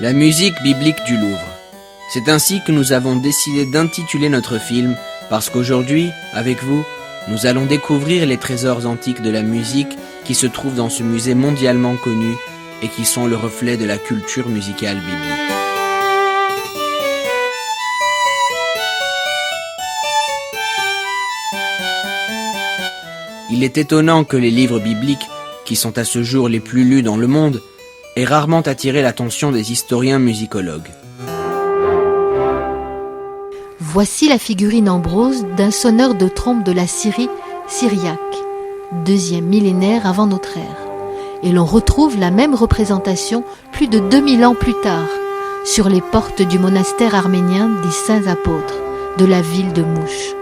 La musique biblique du Louvre. C'est ainsi que nous avons décidé d'intituler notre film, parce qu'aujourd'hui, avec vous, nous allons découvrir les trésors antiques de la musique qui se trouvent dans ce musée mondialement connu et qui sont le reflet de la culture musicale biblique. Il est étonnant que les livres bibliques, qui sont à ce jour les plus lus dans le monde, aient rarement attiré l'attention des historiens musicologues. Voici la figurine en bronze d'un sonneur de trompe de la Syrie, syriaque, 2e millénaire avant notre ère. Et l'on retrouve la même représentation plus de 2000 ans plus tard, sur les portes du monastère arménien des Saints Apôtres, de la ville de Mouche.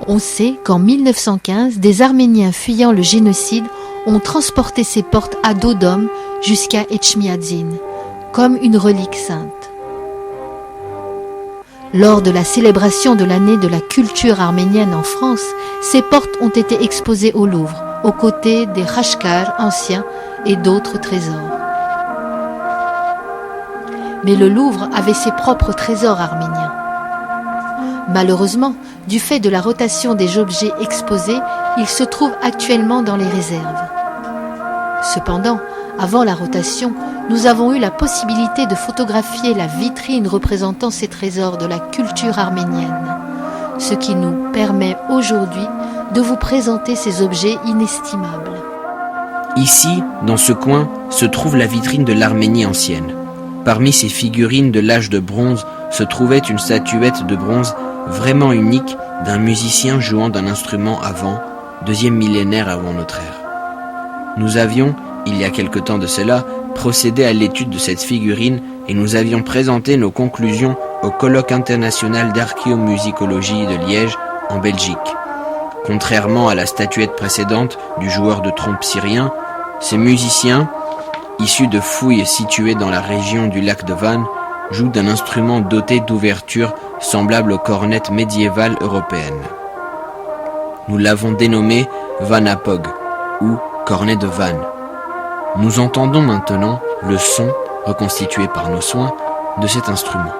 On sait qu'en 1915, des Arméniens fuyant le génocide ont transporté ces portes à dos d'homme jusqu'à Etchmiadzin, comme une relique sainte. Lors de la célébration de l'année de la culture arménienne en France, ces portes ont été exposées au Louvre, aux côtés des Khachkars anciens et d'autres trésors. Mais le Louvre avait ses propres trésors arméniens. Malheureusement, du fait de la rotation des objets exposés, ils se trouvent actuellement dans les réserves. Cependant, avant la rotation, nous avons eu la possibilité de photographier la vitrine représentant ces trésors de la culture arménienne, ce qui nous permet aujourd'hui de vous présenter ces objets inestimables. Ici, dans ce coin, se trouve la vitrine de l'Arménie ancienne. Parmi ces figurines de l'âge de bronze se trouvait une statuette de bronze vraiment unique d'un musicien jouant d'un instrument avant, 2e millénaire avant notre ère. Nous avions, il y a quelque temps de cela, procédé à l'étude de cette figurine et nous avions présenté nos conclusions au colloque international d'archéomusicologie de Liège, en Belgique. Contrairement à la statuette précédente du joueur de trompe syrien, ces musiciens, issus de fouilles situées dans la région du lac de Van, jouent d'un instrument doté d'ouvertures semblable aux cornettes médiévales européennes. Nous l'avons dénommé Vanapog, ou cornet de Van. Nous entendons maintenant le son, reconstitué par nos soins, de cet instrument.